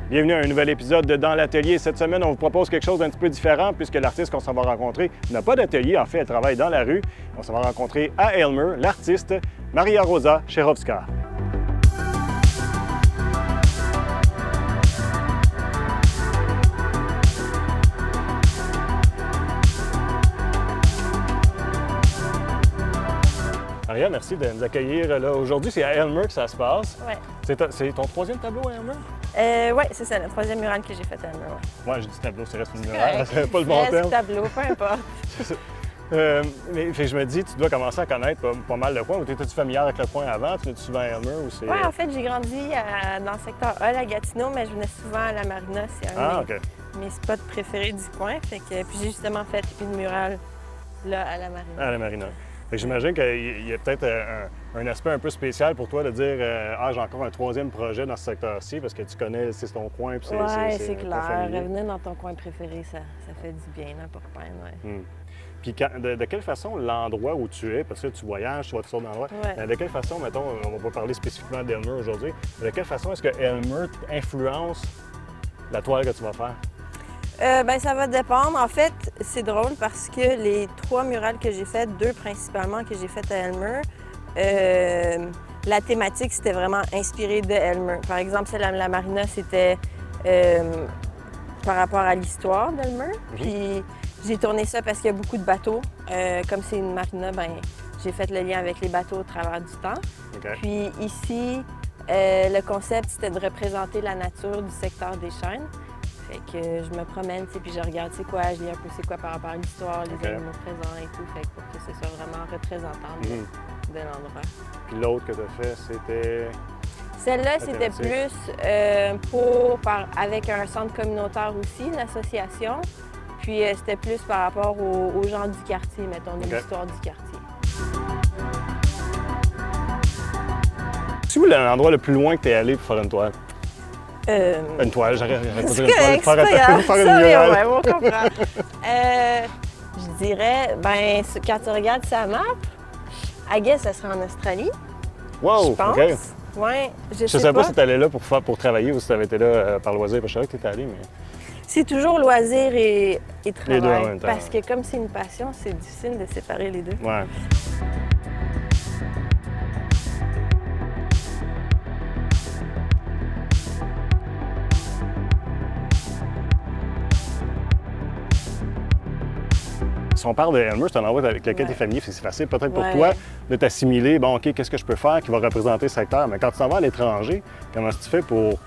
Bienvenue à un nouvel épisode de Dans l'atelier. Cette semaine, on vous propose quelque chose d'un petit peu différent puisque l'artiste qu'on s'en va rencontrer n'a pas d'atelier. En fait, elle travaille dans la rue. On s'en va rencontrer à Aylmer l'artiste Maria Rosa Cherowska. Maria, merci de nous accueillir là. Aujourd'hui, c'est à Aylmer que ça se passe. Oui. C'est ton troisième tableau à Aylmer? Oui, c'est ça, le troisième mural que j'ai fait à Aylmer. Ouais, j'ai dit tableau, c'est reste une mural, c'est pas le bon terme. Tableau, peu importe. Mais je me dis, tu dois commencer à connaître pas mal le coin. Ou étais-tu familière avec le coin avant? Tu venais souvent à Aylmer? Oui, en fait, j'ai grandi dans le secteur Hall à Gatineau, mais je venais souvent à la Marina. C'est un de mes spots préférés du coin. Puis j'ai justement fait une murale là, à la Marina. À la Marina. J'imagine qu'il y a peut-être un aspect un peu spécial pour toi de dire ah, j'ai encore un troisième projet dans ce secteur-ci parce que tu connais, c'est ton coin. Oui, c'est clair. Revenir dans ton coin préféré, ça fait du bien, là, pour peindre. Ouais. Puis de quelle façon l'endroit où tu es, parce que tu voyages, tu vois toutes sortes d'endroits, de quelle façon, mettons, on va pas parler spécifiquement d'Aylmer aujourd'hui, mais de quelle façon est-ce que Aylmer influence la toile que tu vas faire? Ça va dépendre. En fait, c'est drôle parce que les 3 murales que j'ai faites, 2 principalement que j'ai faites à Aylmer, la thématique, c'était vraiment inspiré de Aylmer. Par exemple, celle à la Marina, c'était par rapport à l'histoire d'Aylmer. Puis j'ai tourné ça parce qu'il y a beaucoup de bateaux. Comme c'est une marina, j'ai fait le lien avec les bateaux au travers du temps. Puis ici, le concept, c'était de représenter la nature du secteur des chênes. Fait que je me promène, puis je regarde c'est quoi, je lis un peu c'est quoi par rapport à l'histoire, les animaux présents et tout, fait que pour que ce soit vraiment représentant de l'endroit. Puis l'autre que tu as fait, c'était... Celle-là, c'était plus avec un centre communautaire aussi, l'association. Puis c'était plus par rapport aux gens du quartier, mettons, de l'histoire du quartier. C'est où l'endroit le plus loin que tu es allé pour faire une toile? Une toile, j'arrête de dire une toile, faire une murale. Ouais, on comprend. Je dirais, quand tu regardes sa map, I guess, ça serait en Australie. Wow, je pense. OK. Ouais, je sais pas si tu allais là pour travailler ou si tu avais été là par loisir, parce que je savais que tu étais allé, mais... C'est toujours loisir et travail. Les deux en même temps. Parce que comme c'est une passion, c'est difficile de séparer les deux. Ouais. Si on parle de Aylmer, c'est un endroit avec lequel tu es familier, c'est facile peut-être pour toi de t'assimiler, bon, OK, qu'est-ce que je peux faire qui va représenter ce secteur? Mais quand tu t'en vas à l'étranger, comment tu fais pour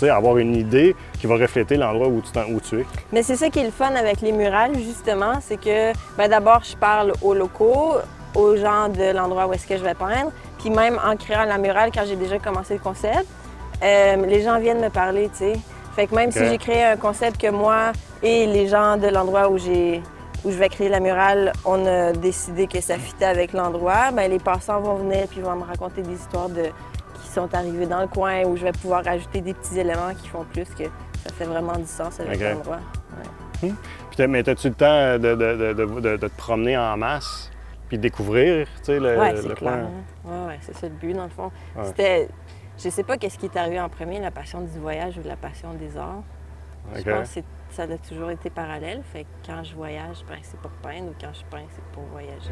avoir une idée qui va refléter l'endroit où tu es? Mais c'est ça qui est le fun avec les murales, justement, c'est que d'abord, je parle aux locaux, aux gens de l'endroit où est-ce que je vais peindre, puis même en créant la murale, quand j'ai déjà commencé le concept, les gens viennent me parler, tu sais. Fait que même si j'ai créé un concept que moi et les gens de l'endroit où je vais créer la murale, on a décidé que ça fitait avec l'endroit, les passants vont venir puis vont me raconter des histoires qui sont arrivées dans le coin où je vais pouvoir ajouter des petits éléments qui font plus que ça fait vraiment du sens avec l'endroit. Ouais. Mais as-tu le temps de te promener en masse puis de découvrir le coin? Oui, c'est ça le but dans le fond. C'était, je sais pas qu'est-ce qui est arrivé en premier, la passion du voyage ou la passion des arts. Je pense que ça a toujours été parallèle. Fait que quand je voyage, c'est pour peindre ou quand je peins, c'est pour voyager.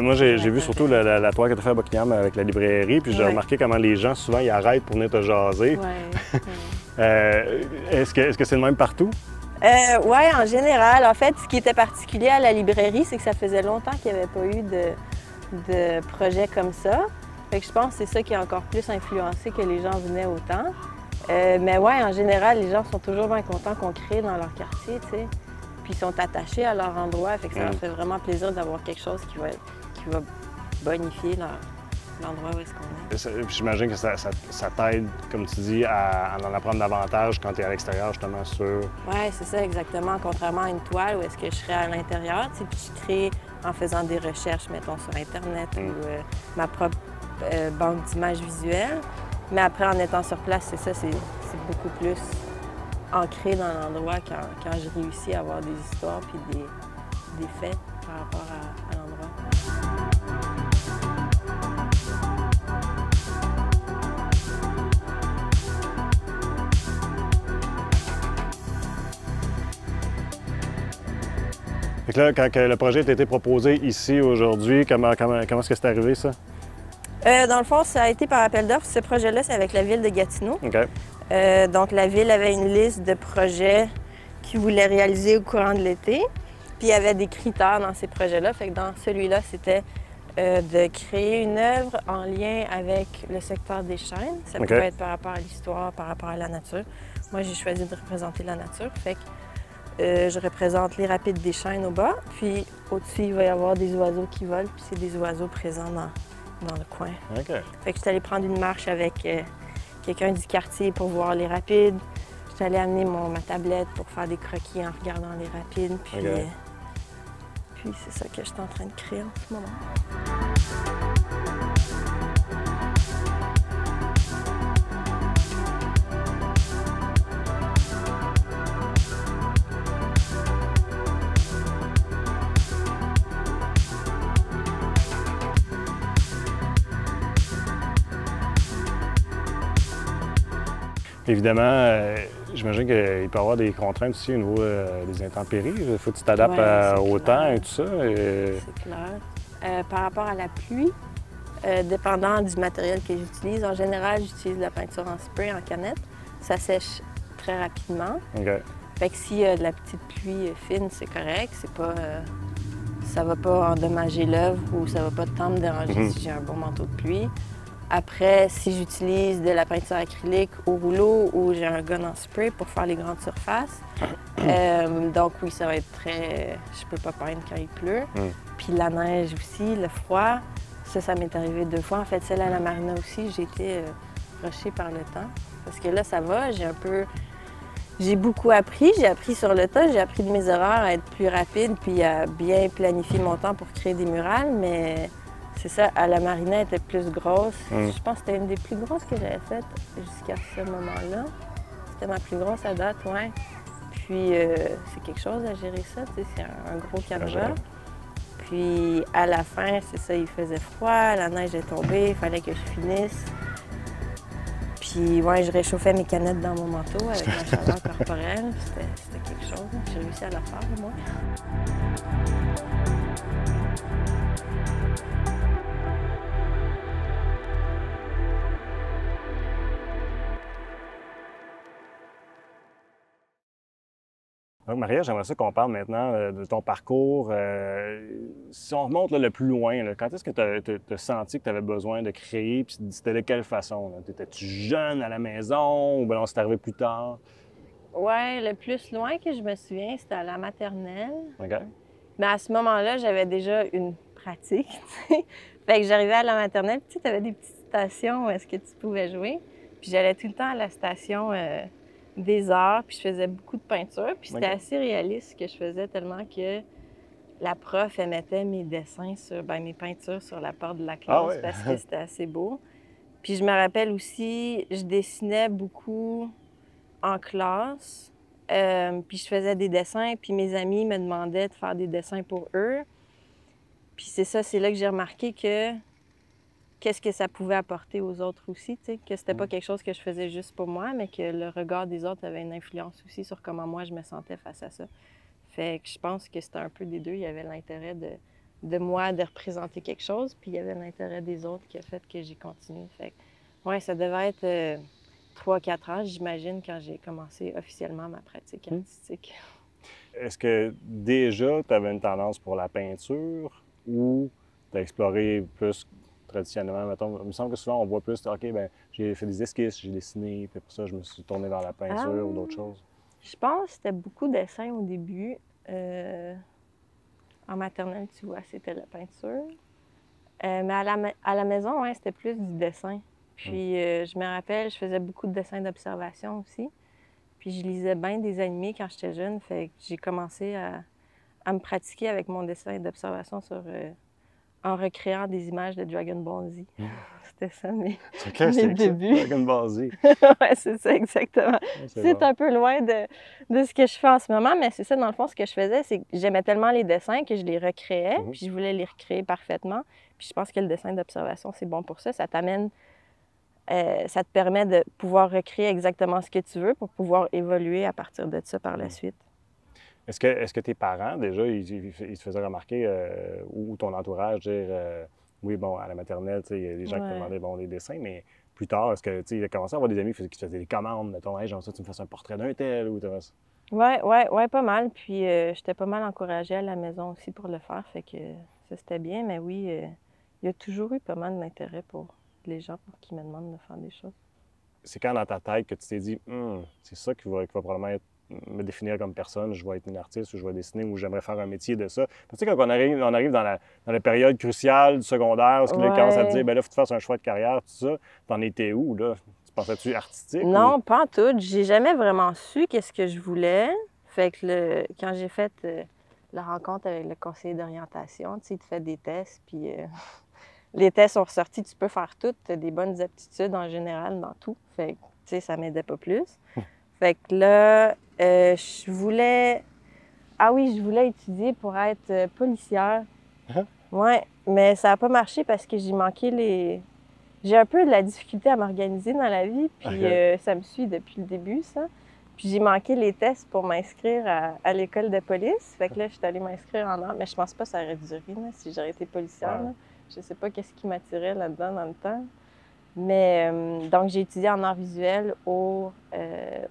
Moi, j'ai vu surtout la toile que tu as fait à Buckingham avec la librairie, puis j'ai remarqué comment les gens, souvent, ils arrêtent pour venir te jaser. Est-ce que c'est le même partout? Oui, en général. En fait, ce qui était particulier à la librairie, c'est que ça faisait longtemps qu'il n'y avait pas eu de projet comme ça. Fait que je pense que c'est ça qui a encore plus influencé que les gens venaient autant. Mais ouais, en général, les gens sont toujours bien contents qu'on crée dans leur quartier, tu sais. Puis ils sont attachés à leur endroit, fait que ça leur fait vraiment plaisir d'avoir quelque chose qui va bonifier l'endroit où est-ce qu'on est. J'imagine que ça t'aide, comme tu dis, à en apprendre davantage quand tu es à l'extérieur, justement, sur... Oui, c'est ça, exactement. Contrairement à une toile où est-ce que je serais à l'intérieur, puis je crée en faisant des recherches, mettons, sur Internet ou ma propre banque d'images visuelles. Mais après, en étant sur place, c'est beaucoup plus ancré dans l'endroit quand je réussis à avoir des histoires puis des faits par rapport à l'endroit. Fait que là, quand le projet a été proposé ici aujourd'hui, comment est-ce que c'est arrivé, ça? Dans le fond, ça a été par appel d'offres. Ce projet-là, c'est avec la ville de Gatineau. OK. Donc, la ville avait une liste de projets qu'ils voulaient réaliser au courant de l'été. Puis, il y avait des critères dans ces projets-là. Fait que dans celui-là, c'était de créer une œuvre en lien avec le secteur des chênes. Ça pouvait être par rapport à l'histoire, par rapport à la nature. Moi, j'ai choisi de représenter la nature. Fait que je représente les rapides des chênes au bas. Puis, au-dessus, il va y avoir des oiseaux qui volent. Puis, c'est des oiseaux présents dans le coin. OK. Fait que je suis allée prendre une marche avec quelqu'un du quartier pour voir les rapides. Je suis allée amener ma tablette pour faire des croquis en regardant les rapides. Puis, puis c'est ça que je suis en train de créer en ce moment. Évidemment, j'imagine qu'il peut y avoir des contraintes aussi au niveau des intempéries. Il faut que tu t'adaptes au temps et tout ça. C'est clair. Par rapport à la pluie, dépendant du matériel que j'utilise, en général, j'utilise la peinture en spray, en canette. Ça sèche très rapidement. Fait que s'il y a de la petite pluie fine, c'est correct. C'est pas, ça va pas endommager l'œuvre ou ça va pas tant me déranger si j'ai un bon manteau de pluie. Après, si j'utilise de la peinture acrylique au rouleau ou j'ai un gun en spray pour faire les grandes surfaces, donc oui, ça va être très... Je peux pas peindre quand il pleut. Puis la neige aussi, le froid, ça m'est arrivé 2 fois. En fait, celle à la marina aussi, j'ai été rushée par le temps. Parce que là, ça va, j'ai beaucoup appris. J'ai appris sur le tas, j'ai appris de mes erreurs à être plus rapide puis à bien planifier mon temps pour créer des murales, mais... C'est ça, à la marina, elle était plus grosse. Je pense que c'était une des plus grosses que j'avais faites jusqu'à ce moment-là. C'était ma plus grosse à date, ouais. Puis c'est quelque chose à gérer ça, tu sais, c'est un gros canevas. Puis à la fin, c'est ça, il faisait froid, la neige est tombée, il fallait que je finisse. Puis ouais, je réchauffais mes canettes dans mon manteau avec ma chaleur corporelle. C'était quelque chose. J'ai réussi à la faire, moi. Donc, Maria, j'aimerais ça qu'on parle maintenant de ton parcours. Si on remonte là, le plus loin, là, quand est-ce que tu as senti que tu avais besoin de créer? Puis c'était de quelle façon? Étais-tu jeune à la maison ou bien c'est arrivé plus tard? Oui, le plus loin que je me souviens, c'était à la maternelle. OK. Mais à ce moment-là, j'avais déjà une pratique. T'sais. Fait que j'arrivais à la maternelle, puis tu avais des petites stations où est-ce que tu pouvais jouer. Puis j'allais tout le temps à la station des arts, puis je faisais beaucoup de peinture. Puis c'était assez réaliste ce que je faisais, tellement que la prof, elle mettait mes dessins sur, mes peintures sur la porte de la classe parce que c'était assez beau. Puis je me rappelle aussi, je dessinais beaucoup en classe, puis je faisais des dessins, puis mes amis me demandaient de faire des dessins pour eux. Puis c'est ça, c'est là que j'ai remarqué que qu'est-ce que ça pouvait apporter aux autres aussi, tu sais, que c'était pas quelque chose que je faisais juste pour moi, mais que le regard des autres avait une influence aussi sur comment moi je me sentais face à ça. Fait que je pense que c'était un peu des deux. Il y avait l'intérêt de moi de représenter quelque chose, puis il y avait l'intérêt des autres qui a fait que j'ai continué. Fait que, ouais, ça devait être 3-4 ans, j'imagine, quand j'ai commencé officiellement ma pratique artistique. Est-ce que déjà tu avais une tendance pour la peinture ou tu as exploré plus traditionnellement? Mettons, il me semble que souvent on voit plus, OK, bien, j'ai fait des esquisses, j'ai dessiné, puis pour ça je me suis tourné vers la peinture ou d'autres choses. Je pense que c'était beaucoup de dessin au début. En maternelle, tu vois, c'était la peinture. Mais à la maison, ouais, c'était plus du dessin. Puis je me rappelle, je faisais beaucoup de dessins d'observation aussi. Puis je lisais bien des animés quand j'étais jeune. Fait que j'ai commencé à me pratiquer avec mon dessin d'observation en recréant des images de Dragon Ball Z. C'était ça mes débuts. Dragon Ball Z. Oui, c'est ça, exactement. C'est un peu loin de ce que je fais en ce moment, mais c'est ça, dans le fond, ce que je faisais, c'est que j'aimais tellement les dessins que je les recréais, puis je voulais les recréer parfaitement. Puis je pense que le dessin d'observation, c'est bon pour ça. Ça t'amène, ça te permet de pouvoir recréer exactement ce que tu veux pour pouvoir évoluer à partir de ça par la suite. Est-ce que tes parents, déjà, ils te faisaient remarquer, ou ton entourage, dire, oui, bon, à la maternelle, tu sais, il y a des gens qui te Ouais. demandaient, bon, des dessins, mais plus tard, est-ce que, tu sais, il a commencé à avoir des amis qui te faisaient des commandes, mettons, hey, genre ça, tu me fasses un portrait d'un tel, ou Ouais, pas mal. Puis j'étais pas mal encouragée à la maison aussi pour le faire, fait que ça c'était bien. Mais oui, il y a toujours eu pas mal d'intérêt pour les gens pour qui me demandent de faire des choses. c'est quand dans ta tête que tu t'es dit, c'est ça qui va probablement me définir comme personne, je vais être une artiste ou je vais dessiner ou j'aimerais faire un métier de ça. Tu sais, quand on arrive dans la période cruciale du secondaire, où là, ils commencent à te dire, Ouais. ben là, il faut que tu fasses un choix de carrière, tout ça. T'en étais où, là? Tu pensais-tu artistique ou. Non, pas en tout. J'ai jamais vraiment su qu'est-ce que je voulais. Fait que quand j'ai fait la rencontre avec le conseiller d'orientation, tu sais, il te fait des tests, puis les tests sont ressortis, tu peux faire tout, tu as des bonnes aptitudes en général dans tout. Fait que, tu sais, ça m'aidait pas plus. Fait que là, je voulais... Ah oui, je voulais étudier pour être policière. Hein? Ouais, mais ça n'a pas marché parce que j'ai manqué les... J'ai un peu de la difficulté à m'organiser dans la vie, puis OK. ça me suit depuis le début, ça. Puis j'ai manqué les tests pour m'inscrire à l'école de police. Fait que là, je suis allée m'inscrire en art, mais je pense pas que ça aurait duré là, si j'aurais été policière. Ouais. Là. Je sais pas qu'est-ce qui m'attirait là-dedans dans le temps. Mais donc, j'ai étudié en art visuel au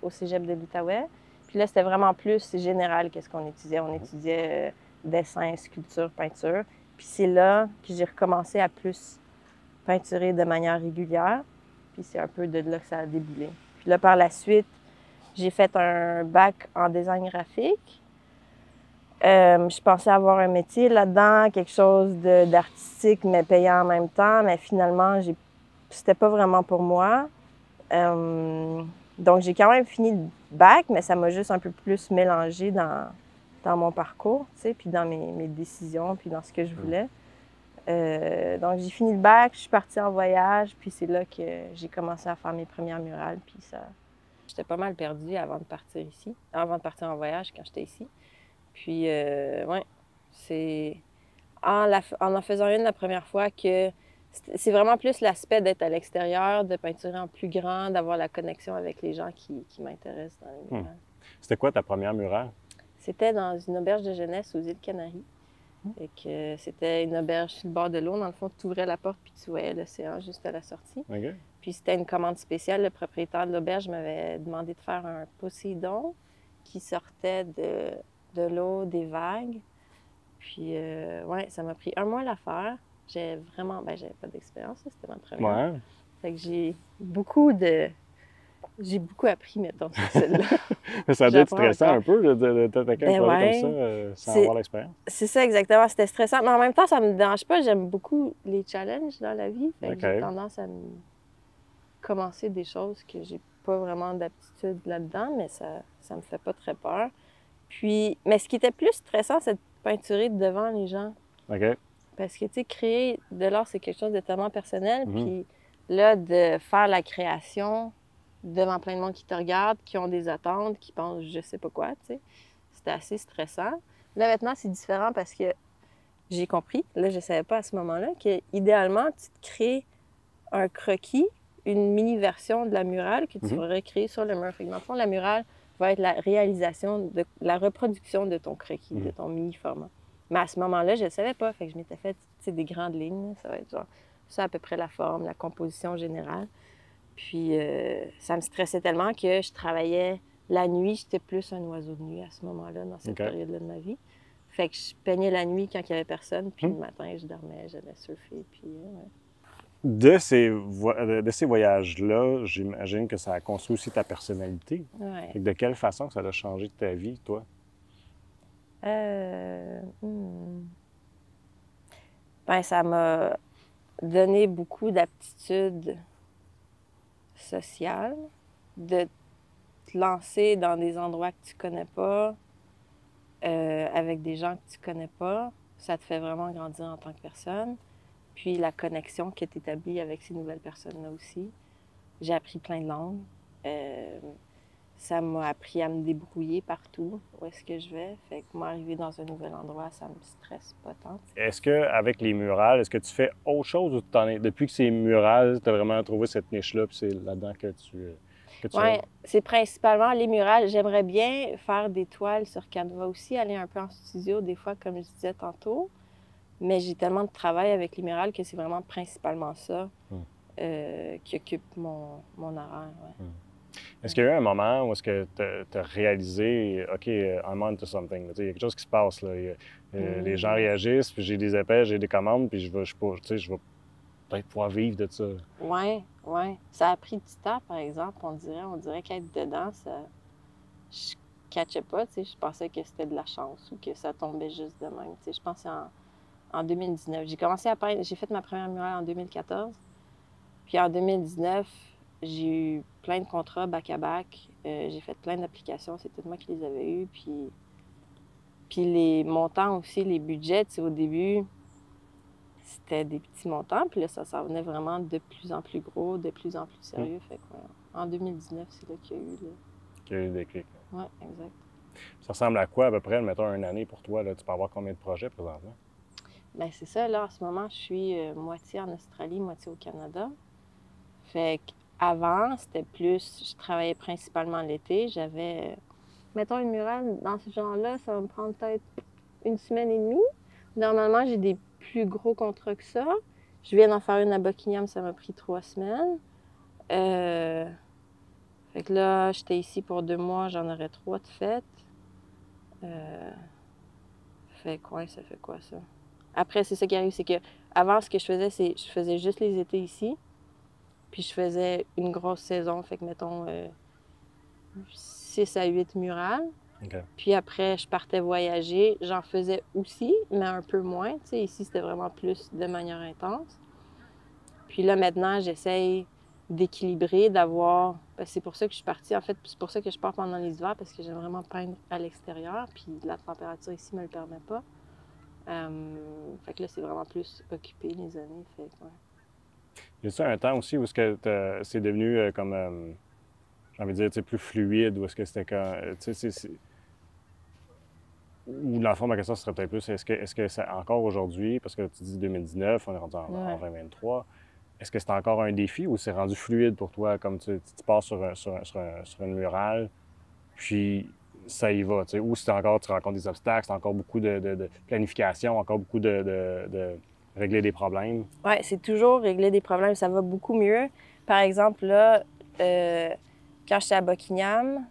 cégep de l'Outaouais. Puis là, c'était vraiment plus général qu'est-ce qu'on étudiait. On étudiait dessin, sculpture, peinture. Puis c'est là que j'ai recommencé à plus peinturer de manière régulière. Puis c'est un peu de là que ça a déboulé. Puis là, par la suite, j'ai fait un bac en design graphique. Je pensais avoir un métier là-dedans, quelque chose d'artistique, mais payant en même temps. Mais finalement, c'était pas vraiment pour moi. Donc, j'ai quand même fini le bac, mais ça m'a juste un peu plus mélangé dans mon parcours, tu sais, puis dans mes décisions, puis dans ce que je voulais. Donc, j'ai fini le bac, je suis partie en voyage, puis c'est là que j'ai commencé à faire mes premières murales, puis ça... J'étais pas mal perdue avant de partir ici, avant de partir en voyage quand j'étais ici. Puis, ouais, c'est en faisant une la première fois que c'est vraiment plus l'aspect d'être à l'extérieur, de peinturer en plus grand, d'avoir la connexion avec les gens qui m'intéressent dans les murales. C'était quoi ta première murale? C'était dans une auberge de jeunesse aux îles Canaries. Fait que c'était une auberge sur le bord de l'eau. Dans le fond, tu ouvrais la porte puis tu voyais l'océan juste à la sortie. OK. Puis c'était une commande spéciale. Le propriétaire de l'auberge m'avait demandé de faire un Poséidon qui sortait de l'eau, des vagues. Puis, ouais, ça m'a pris un mois à la faire. J'avais pas d'expérience, c'était ma première. Ouais. Fait que j'ai beaucoup appris, mettons, sur celle-là. Mais ça doit être J'apprends stressant encore. un peu de t'attaquer à un Ben projet ouais. comme ça, sans C'est- avoir l'expérience. C'est ça, exactement. C'était stressant. Mais en même temps, ça me dérange pas. J'aime beaucoup les challenges dans la vie. Fait que j'ai OK. tendance à commencer des choses que j'ai pas vraiment d'aptitude là-dedans, mais ça me fait pas très peur. Puis, mais ce qui était plus stressant, c'est de peinturer devant les gens. OK. Parce que, tu sais, créer de l'art, c'est quelque chose de tellement personnel. Mhm. Puis là, de faire la création devant plein de monde qui te regarde, qui ont des attentes, qui pensent je sais pas quoi, tu sais, c'était assez stressant. Là, maintenant, c'est différent parce que j'ai compris, là, je ne savais pas à ce moment-là, qu'idéalement, tu te crées un croquis, une mini-version de la murale que tu ferais créer sur le mur. Fait que dans le fond, la murale va être la réalisation, la reproduction de ton croquis, de ton mini-format. Mais à ce moment-là, je ne savais pas. Fait que je m'étais fait des grandes lignes. Ça va être genre ça à peu près la forme, la composition générale. Puis ça me stressait tellement que je travaillais la nuit. J'étais plus un oiseau de nuit à ce moment-là, dans cette période-là de ma vie. Fait que je peignais la nuit quand il n'y avait personne. Puis le matin, je dormais, j'allais surfer. Puis, ouais. De ces voyages-là, j'imagine que ça a construit aussi ta personnalité. Ouais. Fait que de quelle façon ça a changé ta vie, toi? Ben, ça m'a donné beaucoup d'aptitudes sociales, de te lancer dans des endroits que tu connais pas, avec des gens que tu connais pas. Ça te fait vraiment grandir en tant que personne. Puis la connexion que tu établis avec ces nouvelles personnes-là aussi. J'ai appris plein de langues. Ça m'a appris à me débrouiller partout où est-ce que je vais. Fait que moi, arriver dans un nouvel endroit, ça me stresse pas tant. Est-ce qu'avec les murales, est-ce que tu fais autre chose ou depuis que c'est murales, tu as vraiment trouvé cette niche-là puis c'est là-dedans que tu... que tu Oui, c'est principalement les murales. J'aimerais bien faire des toiles sur Canva aussi, aller un peu en studio des fois, comme je disais tantôt. Mais j'ai tellement de travail avec les murales que c'est vraiment principalement ça qui occupe mon horaire. Ouais. Est-ce qu'il y a eu un moment où est-ce que tu as réalisé, OK, I'm on to something, il y a quelque chose qui se passe, là. Les gens réagissent, puis j'ai des appels, j'ai des commandes, puis je vais peut-être pouvoir vivre de ça. Oui, oui. Ça a pris du temps, par exemple, on dirait qu'être dedans, ça... je catchais pas, je pensais que c'était de la chance ou que ça tombait juste de même. Je pense en 2019. J'ai commencé à peindre, j'ai fait ma première murale en 2014. Puis en 2019, j'ai eu plein de contrats back-à-back. J'ai fait plein d'applications, c'est tout moi qui les avais eues. Puis les montants aussi, les budgets, au début, c'était des petits montants. Puis là, ça s'en venait vraiment de plus en plus gros, de plus en plus sérieux. Fait que, en 2019, c'est là qu'il y a eu qu'il y a eu des déclics. Oui, exact. Ça ressemble à quoi à peu près, mettons, une année pour toi? Là, tu peux avoir combien de projets présentement? Bien, c'est ça. Là, en ce moment, je suis moitié en Australie, moitié au Canada. Fait qu'avant, c'était plus... Je travaillais principalement l'été. J'avais... mettons, une murale dans ce genre-là, ça va me prendre peut-être une semaine et demie. Normalement, j'ai des plus gros contrats que ça. Je viens d'en faire une à Buckingham, ça m'a pris 3 semaines. Fait que là, j'étais ici pour 2 mois, j'en aurais 3 de faites. Fait quoi, ça fait quoi, ça? Après, c'est ça qui arrive, c'est que avant, ce que je faisais, c'est je faisais juste les étés ici. Puis je faisais une grosse saison, fait que mettons 6 à 8 murales. Okay. Puis après, je partais voyager. J'en faisais aussi, mais un peu moins. Tu sais, ici, c'était vraiment plus de manière intense. Puis là, maintenant, j'essaye d'équilibrer, d'avoir... C'est pour ça que je suis partie, en fait. C'est pour ça que je pars pendant les hivers, parce que j'aime vraiment peindre à l'extérieur. Puis la température ici ne me le permet pas. Fait que là, c'est vraiment plus occupé les années. Fait que, ouais. Y a-t-il un temps aussi où c'est devenu comme, j'ai envie de dire, plus fluide, ou est-ce que c'était quand, ou dans le fond, ma question serait peut-être plus, est-ce que c'est encore aujourd'hui, parce que tu dis 2019, on est rendu en 2023, est-ce que c'est encore un défi ou c'est rendu fluide pour toi, comme tu pars sur une murale, puis ça y va, ou c'est encore, tu rencontres des obstacles, c'est encore beaucoup de planification, encore beaucoup de régler des problèmes? Oui, c'est toujours régler des problèmes. Ça va beaucoup mieux. Par exemple, là, quand j'étais à Buckingham,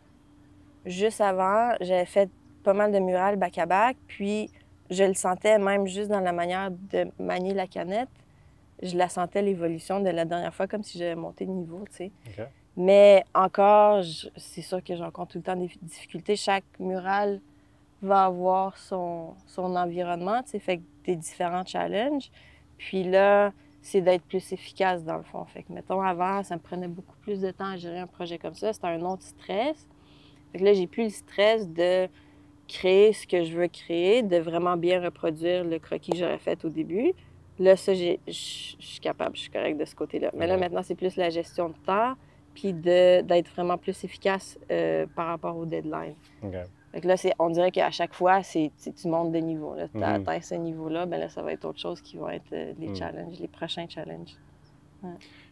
juste avant, j'avais fait pas mal de murales back-à-back, puis je le sentais même juste dans la manière de manier la canette. Je la sentais, l'évolution de la dernière fois, comme si j'avais monté de niveau, tu sais. Okay. Mais encore, c'est sûr que j'en rencontre tout le temps des difficultés. Chaque murale va avoir son environnement, tu sais, fait que des différents challenges. Puis là, c'est d'être plus efficace dans le fond. Fait que, mettons, avant, ça me prenait beaucoup plus de temps à gérer un projet comme ça. C'était un autre stress. Fait que là, j'ai plus le stress de créer ce que je veux créer, de vraiment bien reproduire le croquis que j'aurais fait au début. Là, ça, je suis capable, je suis correcte de ce côté-là. Mais là, maintenant, c'est plus la gestion de temps, puis d'être vraiment plus efficace par rapport au deadline. Okay. Fait que là, on dirait qu'à chaque fois, tu montes de niveau. Tu as atteint ce niveau-là, bien là, ça va être autre chose qui va être les challenges, les prochains challenges. Ouais.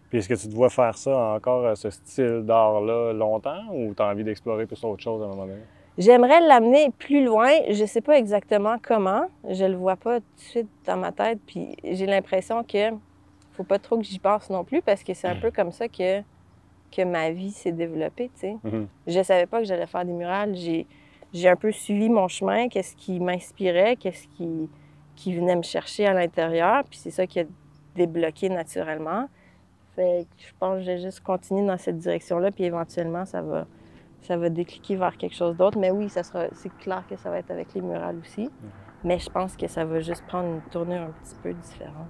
Puis est-ce que tu te vois faire ça encore, ce style d'art-là, longtemps, ou tu as envie d'explorer plus autre chose à un moment donné? J'aimerais l'amener plus loin. Je ne sais pas exactement comment. Je le vois pas tout de suite dans ma tête. Puis j'ai l'impression que faut pas trop que j'y pense non plus, parce que c'est un peu comme ça que ma vie s'est développée, tu sais. Je savais pas que j'allais faire des murales. J'ai un peu suivi mon chemin, qu'est-ce qui m'inspirait, qu'est-ce qui venait me chercher à l'intérieur. Puis c'est ça qui a débloqué naturellement. Fait que je pense que je vais juste continuer dans cette direction-là, puis éventuellement, ça va décliquer vers quelque chose d'autre. Mais oui, c'est clair que ça va être avec les murales aussi. Mais je pense que ça va juste prendre une tournure un petit peu différente.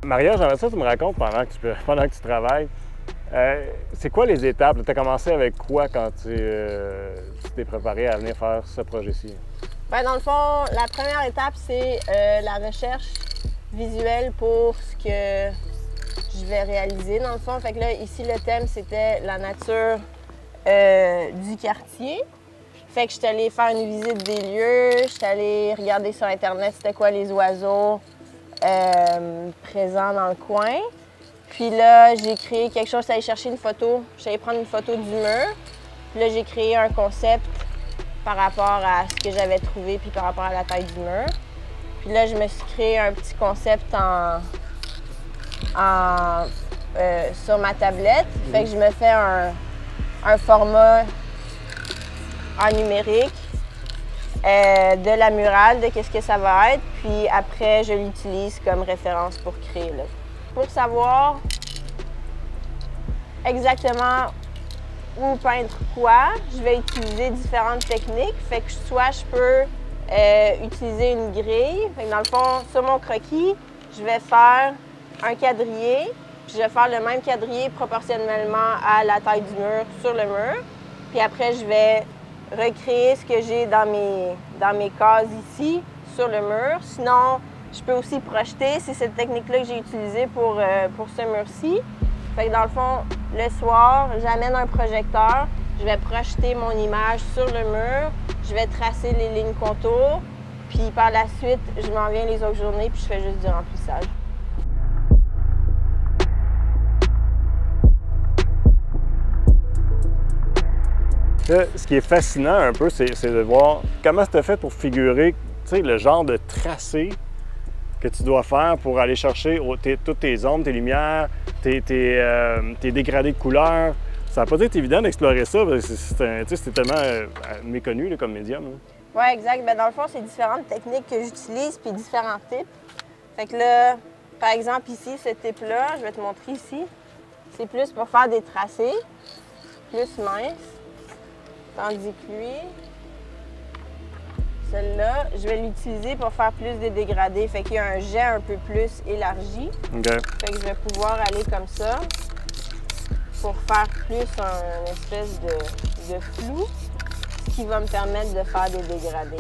Maria, j'aimerais ça que tu me racontes pendant que tu travailles. C'est quoi les étapes? Tu as commencé avec quoi quand tu t'es préparé à venir faire ce projet-ci? Bien, dans le fond, la première étape, c'est la recherche visuelle pour ce que je vais réaliser dans le fond. Fait que là, ici, le thème, c'était la nature du quartier. Fait que je suis allée faire une visite des lieux, je suis allée regarder sur Internet c'était quoi les oiseaux présents dans le coin. Puis là, j'ai créé quelque chose, je suis allée chercher une photo, je suis allée prendre une photo du mur. Puis là, j'ai créé un concept par rapport à ce que j'avais trouvé puis par rapport à la taille du mur. Puis là, je me suis créé un petit concept sur ma tablette. Fait que je me fais un format en numérique de la murale, de qu'est-ce que ça va être. Puis après, je l'utilise comme référence pour créer. Là. Pour savoir exactement où peindre quoi, je vais utiliser différentes techniques. Fait que soit je peux utiliser une grille. Fait que dans le fond, sur mon croquis, je vais faire un quadrillé. Puis je vais faire le même quadrillé proportionnellement à la taille du mur sur le mur. Puis après, je vais recréer ce que j'ai dans mes cases ici sur le mur. Sinon, je peux aussi projeter. C'est cette technique-là que j'ai utilisée pour ce mur-ci. Fait que dans le fond, le soir, j'amène un projecteur, je vais projeter mon image sur le mur, je vais tracer les lignes contours, puis par la suite, je m'en viens les autres journées, puis je fais juste du remplissage. Là, ce qui est fascinant un peu, c'est de voir comment tu as fait pour figurer le genre de tracé que tu dois faire pour aller chercher toutes tes ombres, tes lumières, tes dégradés de couleurs. Ça n'a pas été évident d'explorer ça, parce que c'est tellement méconnu là, comme médium. Oui, exact. Bien, dans le fond, c'est différentes techniques que j'utilise, puis différents types. Fait que là, par exemple, ici, ce type-là, je vais te montrer ici, c'est plus pour faire des tracés, plus minces. Tandis que lui, celle-là, je vais l'utiliser pour faire plus de dégradés. Fait qu'il y a un jet un peu plus élargi. Okay. Fait que je vais pouvoir aller comme ça pour faire plus une espèce de flou, ce qui va me permettre de faire des dégradés.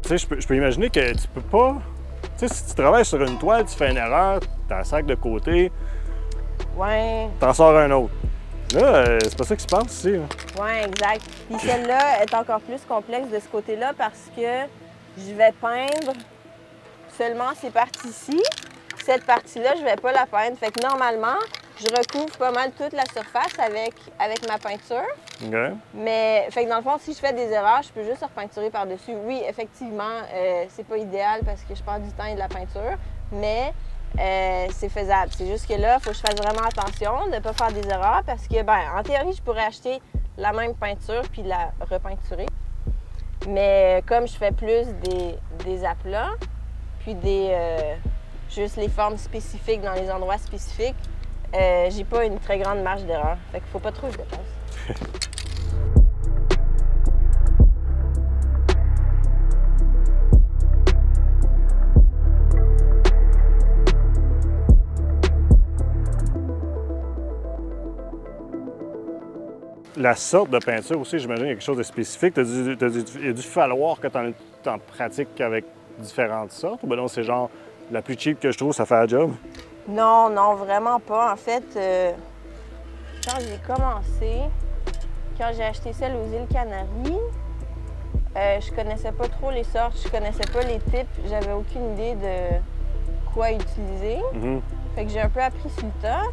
Tu sais, je peux imaginer que tu peux pas... Tu sais, si tu travailles sur une toile, tu fais une erreur, tu as un sac de côté, ouais. T'en sors un autre. Là, c'est pas ça qui se passe ici. Oui, exact. Puis celle-là est encore plus complexe de ce côté-là parce que je vais peindre seulement ces parties-ci. Cette partie-là, je vais pas la peindre. Fait que normalement, je recouvre pas mal toute la surface avec ma peinture. Okay. Mais, fait que dans le fond, si je fais des erreurs, je peux juste repeinturer par-dessus. Oui, effectivement, c'est pas idéal parce que je perds du temps et de la peinture, mais c'est faisable. C'est juste que là, il faut que je fasse vraiment attention de ne pas faire des erreurs parce que, ben, en théorie, je pourrais acheter la même peinture puis la repeinturer. Mais comme je fais plus des aplats, puis juste les formes spécifiques dans les endroits spécifiques, j'ai pas une très grande marge d'erreur. Fait qu'il faut pas trop que je dépasse. La sorte de peinture aussi, j'imagine, quelque chose de spécifique. Il a dû falloir que tu en pratiques avec différentes sortes? Ou bien non, c'est genre la plus cheap que je trouve, ça fait la job? Non, non, vraiment pas. En fait, quand j'ai commencé, quand j'ai acheté celle aux îles Canaries, je connaissais pas trop les sortes, je connaissais pas les types, j'avais aucune idée de quoi utiliser. Mm-hmm. Fait que j'ai un peu appris sur le tas.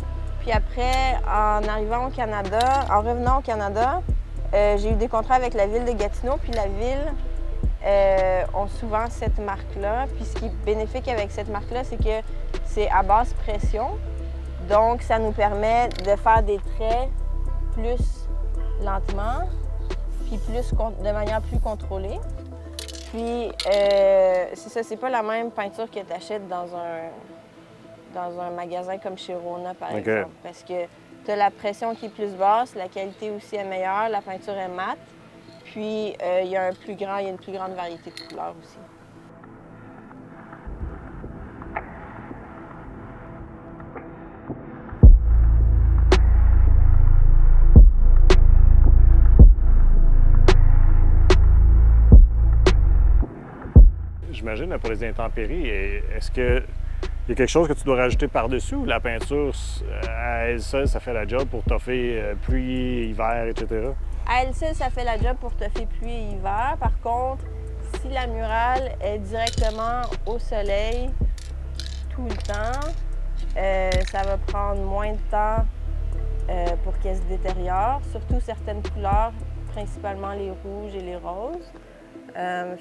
Puis après, en arrivant au Canada, en revenant au Canada, j'ai eu des contrats avec la ville de Gatineau, puis la ville ont souvent cette marque-là. Puis ce qui est bénéfique avec cette marque-là, c'est que c'est à basse pression. Donc, ça nous permet de faire des traits plus lentement, puis de manière plus contrôlée. Puis, c'est ça, c'est pas la même peinture que tu achètes dans un magasin comme chez Rona, par exemple. Parce que tu as la pression qui est plus basse, la qualité aussi est meilleure, la peinture est mate, puis il y a une plus grande variété de couleurs aussi. j'imagine, pour les intempéries, est-ce que il y a quelque chose que tu dois rajouter par-dessus ou la peinture, à elle seule, ça fait la job pour toffer pluie, hiver, etc.? À elle seule, ça fait la job pour toffer pluie et hiver. Par contre, si la murale est directement au soleil tout le temps, ça va prendre moins de temps pour qu'elle se détériore, surtout certaines couleurs, principalement les rouges et les roses.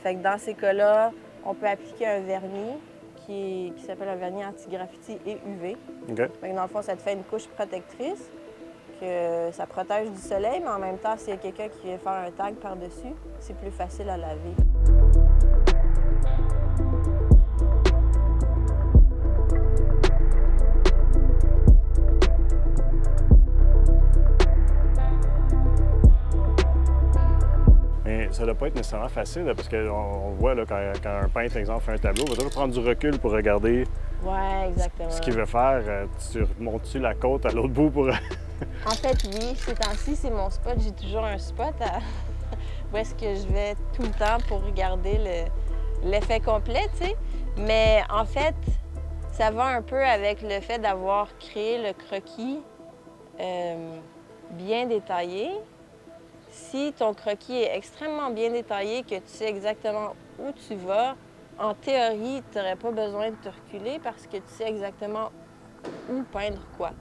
Fait que dans ces cas-là, on peut appliquer un vernis qui s'appelle un vernis anti-graffiti et UV. Okay. Fait que dans le fond, ça te fait une couche protectrice, que ça protège du soleil, mais en même temps, s'il y a quelqu'un qui vient faire un tag par-dessus, c'est plus facile à laver. Mais ça ne doit pas être nécessairement facile, parce qu'on voit là, quand un peintre, exemple, fait un tableau, il va toujours prendre du recul pour regarder exactement. ce qu'il veut faire. Tu remontes-tu la côte à l'autre bout pour... En fait, oui. Ces temps-ci, c'est mon spot. J'ai toujours un spot où est-ce que je vais tout le temps pour regarder l'effet complet, tu sais. Mais en fait, ça va un peu avec le fait d'avoir créé le croquis bien détaillé. Si ton croquis est extrêmement bien détaillé, que tu sais exactement où tu vas, en théorie, tu n'aurais pas besoin de te reculer parce que tu sais exactement où peindre quoi.